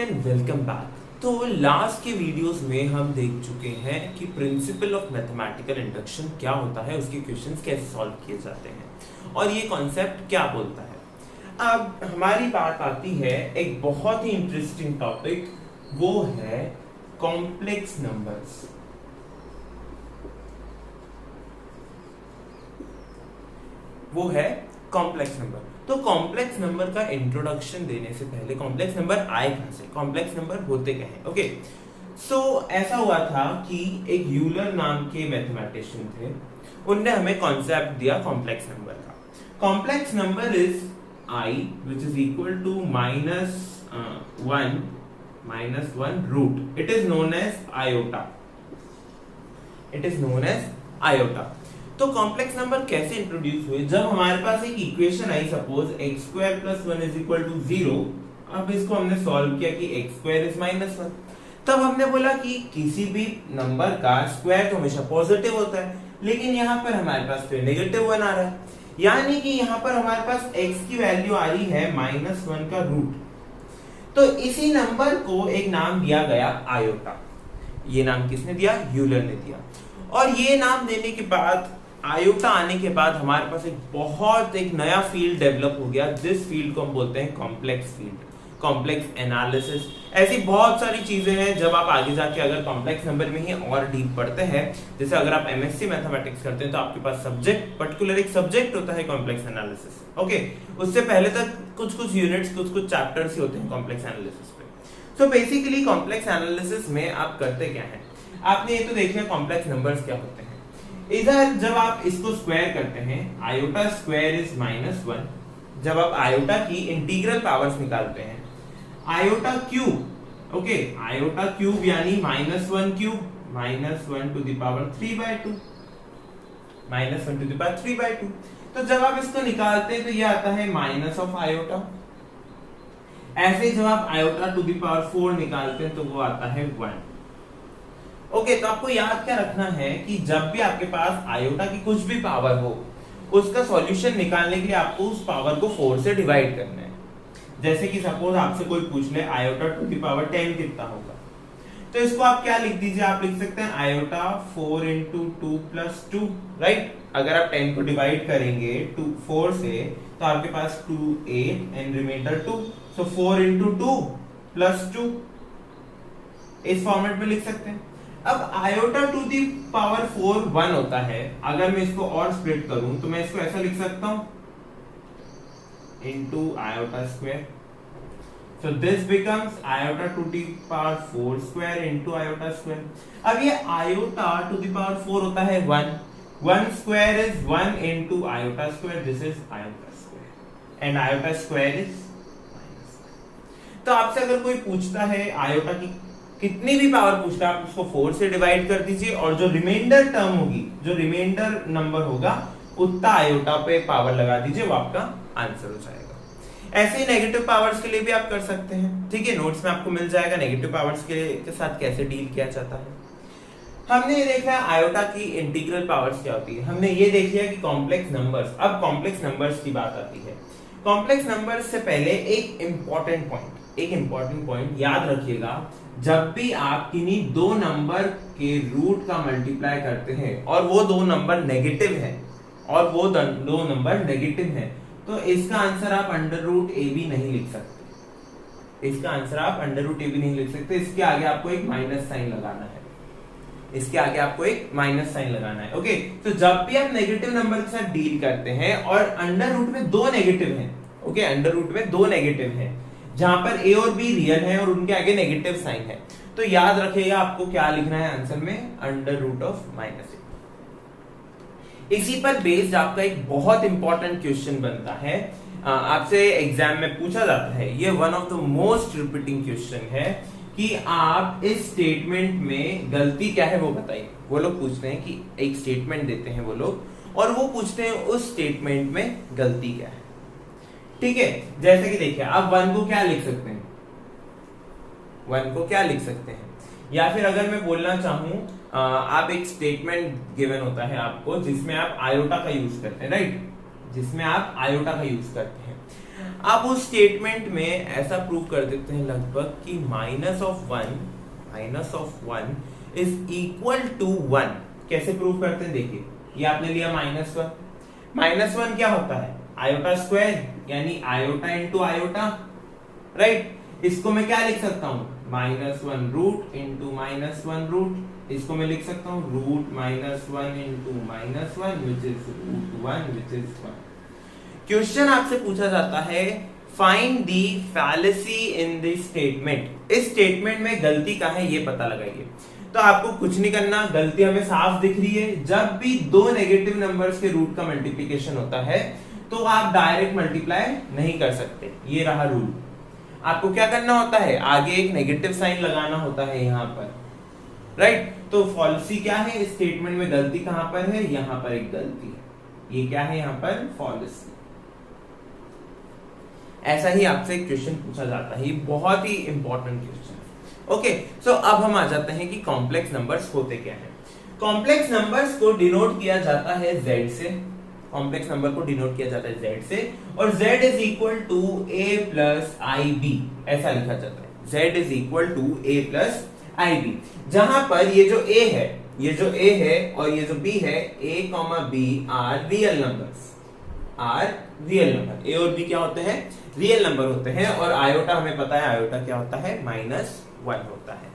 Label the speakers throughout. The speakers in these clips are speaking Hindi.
Speaker 1: And welcome back. तो लास्ट के वीडियोस में हम देख चुके हैं कि प्रिंसिपल ऑफ मैथमेटिकल इंडक्शन क्या होता है, उसके क्वेश्चंस कैसे सॉल्व किए जाते हैं और ये कॉन्सेप्ट क्या बोलता है। अब हमारी बात आती है एक बहुत ही इंटरेस्टिंग टॉपिक, वो है कॉम्प्लेक्स नंबर्स। वो है कॉम्प्लेक्स नंबर। तो कॉम्प्लेक्स नंबर का इंट्रोडक्शन देने से पहले कॉम्प्लेक्स नंबर आए कहां से, कॉम्प्लेक्स नंबर होते क्या हैं। ओके, सो ऐसा हुआ था कि एक यूलर नाम के मैथमेटिशियन थे, उनने हमें कॉन्सेप्ट दिया कॉम्प्लेक्स नंबर का। Complex number is i which is equal to minus one root. It is known as iota. It is known as iota. तो कॉम्प्लेक्स नंबर कैसे इंट्रोड्यूस हुए? जब हमारे पास एक इक्वेशन आई, suppose x square plus 1 is equal to 0। अब इसको हमने सॉल्व किया कि x स्क्वायर इज माइनस 1। तब हमने बोला कि किसी भी नंबर का स्क्वायर तो हमेशा पॉजिटिव होता है, लेकिन यहाँ पर हमारे पास तो नेगेटिव 1 आ रहा है, यानी कि यहाँ पर हमारे पास x की वैल्यू आ रही है -1 का रूट। तो इसी नंबर को एक नाम दिया गया आयोटा। ये नाम किसने दिया? यूलर ने दिया। और ये नाम देने के बाद, आयोटा आने के बाद, हमारे पास एक नया फील्ड डेवलप हो गया, जिस फील्ड को हम बोलते हैं कॉम्प्लेक्स फील्ड, कॉम्प्लेक्स एनालिसिस। ऐसी बहुत सारी चीजें हैं जब आप आगे जाके अगर कॉम्प्लेक्स नंबर में ही और डीप पढ़ते हैं, जैसे अगर आप एमएससी मैथमेटिक्स करते हैं तो आपके पास सब्जेक्ट, पर्टिकुलर एक सब्जेक्ट होता है कॉम्प्लेक्स एनालिसिस। ओके, उससे पहले तक कुछ यूनिट्स, कुछ चैप्टर्स ही होते हैं कॉम्प्लेक्स एनालिसिस पे। सो बेसिकली कॉम्प्लेक्स एनालिसिस में आप करते क्या है, आपने ये तो देख लिया कॉम्प्लेक्स नंबर्स क्या होते हैं। इधर जब आप इसको स्क्वायर करते हैं, आयोटा स्क्वायर इज -1। जब आप आयोटा की इंटीग्रल पावर्स निकालते हैं, iota cube, okay, iota cube यानी -1 cube, -1 to the power 3/2, -1 to the power 3/2। तो जब आप इसको निकालते हैं तो ये आता है माइनस ऑफ आयोटा। ऐसे जब आप आयोटा टू द पावर 4 निकालते हैं तो वो आता है 1। ओके, तो आपको याद क्या रखना है कि जब भी आपके पास आयोटा की कुछ भी पावर हो, उसका सॉल्यूशन निकालने के लिए आपको उस पावर को 4 से डिवाइड करना है। जैसे कि सपोज आपसे कोई पूछ ले आयोटा टू द पावर 10 कितना होगा, तो इसको आप क्या लिख दीजिए, आप लिख सकते हैं आयोटा 4 into 2 + 2, राइट। अगर आप 10 को डिवाइड करेंगे 4 से तो आपके पास 2 8 एंड रिमाइंडर 2, सो 4 into 2 + 2 इस फॉर्मेट में लिख सकते हैं। अब आयोटा टू दी पावर 4 1 होता है। अगर मैं इसको और स्प्लिट करूं तो मैं इसको ऐसा लिख सकता हूं, into iota square. So this becomes iota to the power 4 square into iota square. अब ये आयोटा टू दी पावर 4 होता है 1 square is 1 into iota square, this is iota square and iota square is -1। तो आपसे अगर कोई पूछता है आयोटा की कितनी भी पावर पूछता है, आप उसको 4 से डिवाइड कर दीजिए और जो रिमाइंडर टर्म होगी, जो रिमाइंडर नंबर होगा, उतना आयोटा पे पावर लगा दीजिए, वो आपका आंसर हो जाएगा। ऐसे ही नेगेटिव पावर्स के लिए भी आप कर सकते हैं, ठीक है। नोट्स में आपको मिल जाएगा नेगेटिव पावर्स के साथ कैसे डील किया जाता है। हमने ये देखा है आयोटा की इंटीग्रल पावर्स क्या होती है, हमने ये देख लिया कि कॉम्प्लेक्स नंबर्स। अब कॉम्प्लेक्स नंबर्स की बात आती है। कॉम्प्लेक्स नंबर्स से पहले एक इंपॉर्टेंट पॉइंट याद रखिएगा, जब भी आप किन्हीं दो नंबर के रूट का मल्टीप्लाई करते हैं और वो दो नंबर नेगेटिव है तो इसका आंसर आप √AB नहीं लिख सकते। इसका आंसर आप √AB नहीं लिख सकते। इसके आगे आपको एक माइनस साइन लगाना है। ओके, तो जब भी आप नेगेटिव नंबर के साथ डील करते हैं और अंडर रूट में दो नेगेटिव हैं, ओके, अंडर रूट में दो नेगेटिव हैं, जहां पर ए और बी रियल है और उनके आगे नेगेटिव साइन है, तो याद रखिएगा आपको क्या लिखना है आंसर में, √-A। इसी पर बेस्ड आपका एक बहुत इंपॉर्टेंट क्वेश्चन बनता है, आपसे एग्जाम में पूछा जाता है, ये one of the most repeating question है कि आप इस स्टेटमेंट में गलती क्या है वो बताइए। वो लोग पूछते हैं कि एक स्टेटमेंट देते हैं वो लोग, और वो पूछते हैं उस स्टेटमेंट में गलती क्या है, ठीक है। जैसे कि देखिए, आप 1 को क्या लिख सकते हैं, 1 को क्या लिख सकते हैं, या फिर अगर मैं बोलना चाहूं, आप एक स्टेटमेंट गिवन होता है आपको जिसमें आप आयोटा का यूज करते हैं, राइट, जिसमें आप आयोटा का यूज करते हैं। आप उस स्टेटमेंट में ऐसा प्रूव कर देते हैं लगभग कि minus of one is equal to one. कैसे प्रूव करते हैं देखिए, ये आपने लिया माइनस वन क्या होता है, आयोटा स्क्वायर यानी आयोटा इंटू आयोटा, राइट। इसको मैं क्या लिख सकता हूं, -1 रूट इंटू -1 रूट। इसको मैं लिख सकता हूं root -1 into -1 which is √1 which is 1। Question आपसे पूछा जाता है find the fallacy in the statement. इस स्टेटमेंट में गलती का है ये पता लगाइए। तो आपको कुछ नहीं करना, गलती हमें साफ दिख रही है। जब भी दो नेगेटिव नंबर्स के रूट का मल्टीप्लिकेशन होता है तो आप डायरेक्ट मल्टीप्लाई नहीं कर सकते, ये रहा रूल। आपको क्या करना होता है, आगे एक नेगेटिव साइन लगाना होता है यहां पर, राइट। तो फॉल्सी क्या है, इस स्टेटमेंट में गलती कहां पर है, यहां पर एक गलती है, ये क्या है यहां पर फॉल्सी। ऐसा ही आपसे क्वेश्चन पूछा जाता है, ये बहुत ही इंपॉर्टेंट क्वेश्चन है। ओके, सो अब हम आ जाते हैं कि कॉम्प्लेक्स नंबर्स होते क्या हैं। कॉम्प्लेक्स नंबर्स को डिनोट किया जाता है z से, कॉम्प्लेक्स नंबर को डिनोट किया जाता है z से, और z is equal to a plus ib, ऐसा लिखा जाता है। z is equal to a plus ib, जहां पर ये जो a है, ये जो a है और ये जो b है, a, b are real numbers, are real number. a और b क्या होते हैं, रियल नंबर होते हैं। और आयोटा हमें पता है, आयोटा क्या होता है, -1 होता है,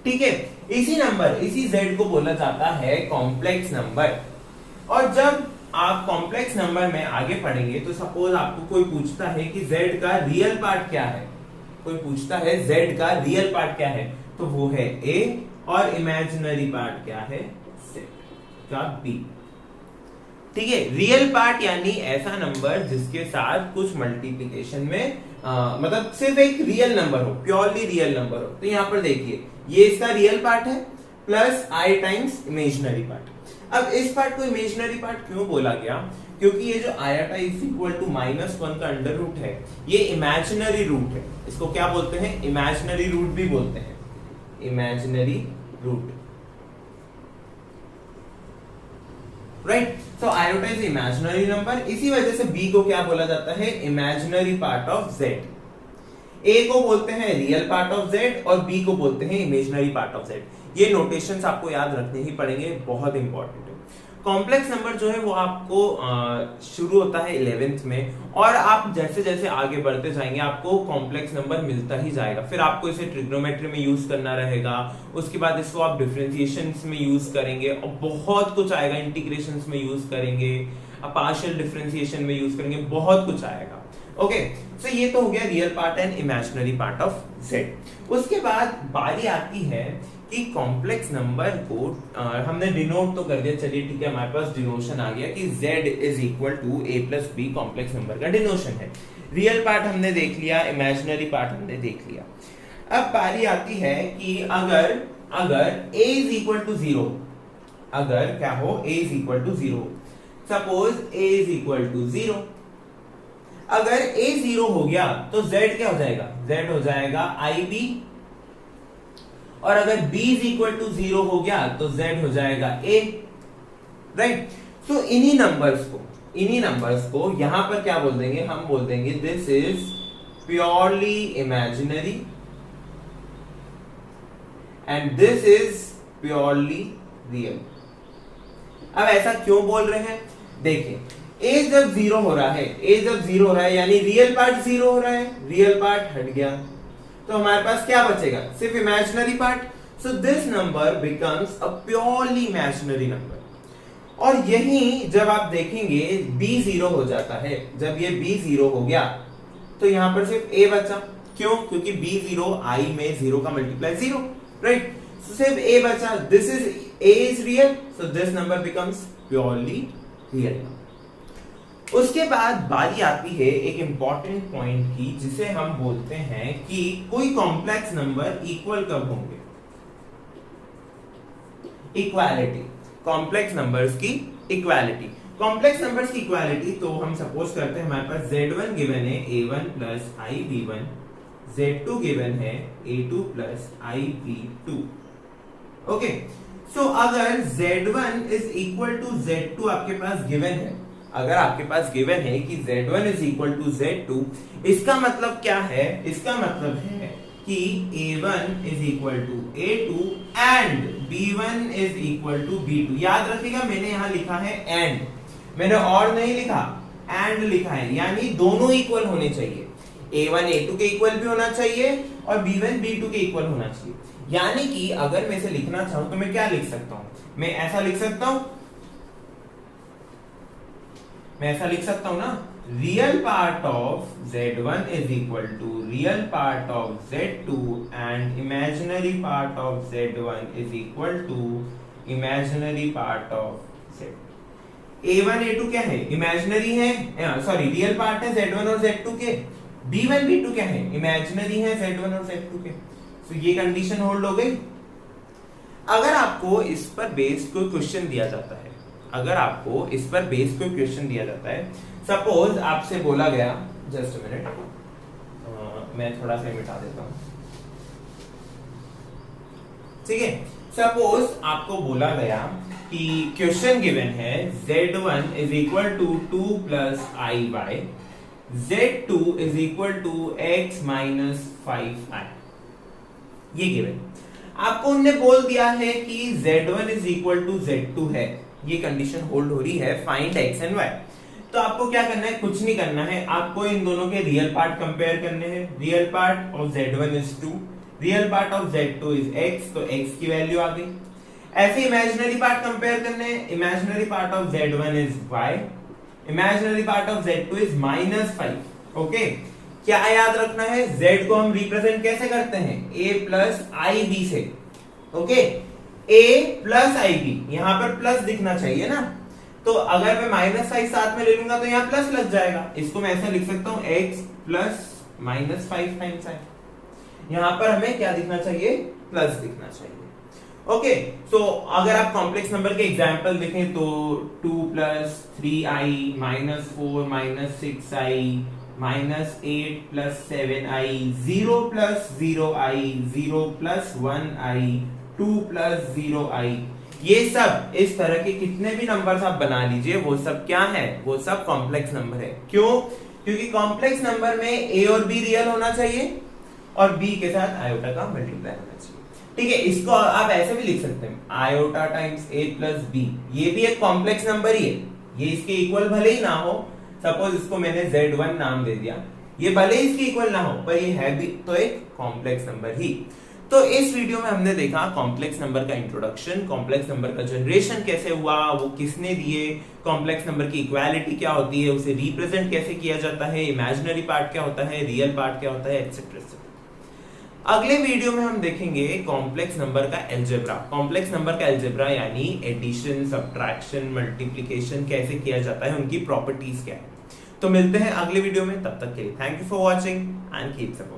Speaker 1: ठीक है। इसी नंबर, इसी z को बोला जाता है कॉम्प्लेक्स नंबर। और जब आप कॉम्प्लेक्स नंबर में आगे पढ़ेंगे तो सपोज आपको कोई पूछता है कि z का रियल पार्ट क्या है, कोई पूछता है z का रियल पार्ट क्या है, तो वो है a, और इमेजिनरी पार्ट क्या है, z का b, ठीक है। रियल पार्ट यानी ऐसा नंबर जिसके साथ कुछ मल्टीप्लिकेशन में मतलब सिर्फ एक रियल नंबर हो, प्योरली रियल नंबर हो। तो यहां पर देखिए, ये इसका रियल पार्ट है plus i times imaginary part. अब इस पार्ट को इमेजिनरी पार्ट क्यों बोला गया, क्योंकि ये जो आयोटा इज इक्वल टू -1 का अंडर रूट है, ये इमेजिनरी रूट है। इसको क्या बोलते हैं, इमेजिनरी रूट भी बोलते हैं, imaginary root, right. So iota is imaginary number, इसी वजह से b को क्या बोला जाता है, imaginary part of z। a को बोलते हैं रियल पार्ट ऑफ z और b को बोलते हैं इमेजिनरी पार्ट ऑफ z। ये नोटेशंस आपको याद रखने ही पड़ेंगे, बहुत इंपॉर्टेंट है। कॉम्प्लेक्स नंबर जो है वो आपको शुरू होता है 11th में, और आप जैसे जैसे आगे बढ़ते जाएंगे आपको कॉम्प्लेक्स नंबर मिलता ही जाएगा। फिर आपको इसे ट्रिग्नोमेट्री में यूज करना रहेगा, उसके बाद इसको आप डिफरेंशिएशंस में यूज करेंगे, और बहुत कुछ आएगा, इंटीग्रेशंस में यूज करेंगे, पार्शियल डिफरेंशिएशन में यूज करेंगे, बहुत कुछ आएगा। ओके, सो ये तो हो गया real part and imaginary part of z। उसके बाद बारी आती है कि कॉम्प्लेक्स नंबर को हमने डिनोट तो कर दिया, चलिए ठीक है, हमारे पास डिनोशन आ गया कि z is equal to a plus b complex number का डिनोशन है। रियल पार्ट हमने देख लिया, इमेजिनरी पार्ट हमने देख लिया। अब बारी आती है कि अगर a इज इक्वल टू 0, अगर क्या हो, a is equal to 0, suppose a is equal to 0, अगर a 0 हो गया तो z क्या हो जाएगा, z हो जाएगा ib, और अगर b इज इक्वल टू 0 हो गया तो z हो जाएगा a, राइट। सो इन्हीं नंबर्स को यहां पर क्या बोल देंगे, हम बोल देंगे this is purely imaginary and this is purely real. अब ऐसा क्यों बोल रहे हैं, देखिए, a जब 0 हो रहा है, यानी रियल पार्ट 0 हो रहा है, रियल पार्ट हट गया, तो हमारे पास क्या बचेगा, सिर्फ imaginary part. So this number becomes a purely imaginary number. और यही जब आप देखेंगे b 0 हो जाता है, जब ये b 0 हो गया तो यहां पर सिर्फ a बचा, क्यों, क्योंकि b 0 i में 0 का मल्टीप्लाई 0, राइट। सो सिर्फ a बचा, this is a is real, so this number becomes purely real. उसके बाद बारी आती है एक इंपॉर्टेंट पॉइंट की, जिसे हम बोलते हैं कि कोई कॉम्प्लेक्स नंबर इक्वल कब होंगे, इक्वालिटी, कॉम्प्लेक्स नंबर्स की इक्वालिटी। कॉम्प्लेक्स नंबर्स की इक्वालिटी तो हम सपोज करते हैं हमारे पास z1 गिवन है a1 plus ib1, z2 given है a2 प्लस ib2। ओके, सो अगर z1 is equal to z2 आपके पास गिवन है, अगर आपके पास गिवन है कि Z1 is equal to Z2, इसका मतलब क्या है? इसका मतलब है कि A1 is equal to A2 and B1 is equal to B2। याद रखिएगा मैंने यहां लिखा है एंड, मैंने और नहीं लिखा, एंड लिखा है, यानी दोनों इक्वल होने चाहिए। A1 A2 के इक्वल भी होना चाहिए और B1 B2 के इक्वल होना चाहिए। यानी कि अगर मैं इसे लिखना चाहूं तो मैं क्या लिख सकता हूं? मैं ऐसा लिख सकता हूं, ना, real part of Z1 is equal to real part of Z2 and imaginary part of Z1 is equal to imaginary part of Z2। A1 A2 क्या है? इमेजिनरी है, सॉरी रियल पार्ट है Z1 और Z2 के। B1 B2 क्या है? इमेजिनरी है Z1 और Z2 के। तो ये कंडीशन होल्ड हो गई। अगर आपको इस पर बेस्ड कोई क्वेश्चन दिया जाता है, सपोज आपसे बोला गया, जस्ट अ मिनट, मैं थोड़ा सा मिटा देता हूं, ठीक है। सपोज आपको बोला गया कि क्वेश्चन गिवन है Z1 is equal to 2 plus IY, Z2 is equal to x minus 5i। ये गिवन आपको उनने बोल दिया है कि Z1 is equal to Z2 है, ये कंडीशन होल्ड हो रही है, फाइंड x एंड y। तो आपको क्या करना है? कुछ नहीं करना है, आपको इन दोनों के रियल पार्ट कंपेयर करने हैं। Real part of Z1 is 2, real part of Z2 is x, तो x की वैल्यू आ गई। ऐसे इमेजिनरी पार्ट कंपेयर करने हैं, imaginary part of Z1 is y, imaginary part of Z2 is -5। Okay, क्या याद रखना है? Z को हम रिप्रेजेंट कैसे करते हैं? a प्लस IB से। ओके, a प्लस IB, यहां पर प्लस दिखना चाहिए ना, तो अगर मैं -5 साथ में ले लूंगा तो यहाँ प्लस लग जाएगा। इसको मैं ऐसा लिख सकता हूं x प्लस -5 टाइम्स i। यहां पर हमें क्या दिखना चाहिए? प्लस दिखना चाहिए। ओके, सो अगर आप कॉम्प्लेक्स नंबर के एग्जांपल देखें तो 2 plus 3i -4 -6i -8 plus 7i, 0 plus 0i, 0 plus 1i, 2 plus 0i, ये सब इस तरह के कितने भी नंबर्स आप बना लीजिए, वो सब क्या है? वो सब कॉम्प्लेक्स नंबर है। क्यों? क्योंकि कॉम्प्लेक्स नंबर में a और b रियल होना चाहिए और b के साथ आयोटा का मल्टीप्लाई होना चाहिए। ठीक है, इसको आप ऐसे भी लिख सकते हैं, iota times a plus b, ये भी एक कॉम्प्लेक्स नंबर ही है। ये इसके इक्वल भले ही ना हो, सपोज इसको मैंने Z1 नाम दे दिया, ये भले ही इसके इक्वल ना हो पर ये है भी तो एक कॉम्प्लेक्स नंबर ही। तो इस वीडियो में हमने देखा कॉम्प्लेक्स नंबर का इंट्रोडक्शन, कॉम्प्लेक्स नंबर का जनरेशन कैसे हुआ, वो किसने दिए, कॉम्प्लेक्स नंबर की इक्वालिटी क्या होती है, उसे रिप्रेजेंट कैसे किया जाता है, इमेजिनरी पार्ट क्या होता है, रियल पार्ट क्या होता है, एटसेट्रा। अगले वीडियो में हम देखेंगे कॉम्प्लेक्स नंबर का अलजेब्रा। कॉम्प्लेक्स नंबर का अलजेब्रा यानी एडिशन, सब्ट्रैक्शन, मल्टीप्लिकेशन कैसे किया जाता है, उनकी प्रॉपर्टीज क्या है। तो मिलते हैं अगले वीडियो में, तब तक के लिए thank you for watching and keep supporting.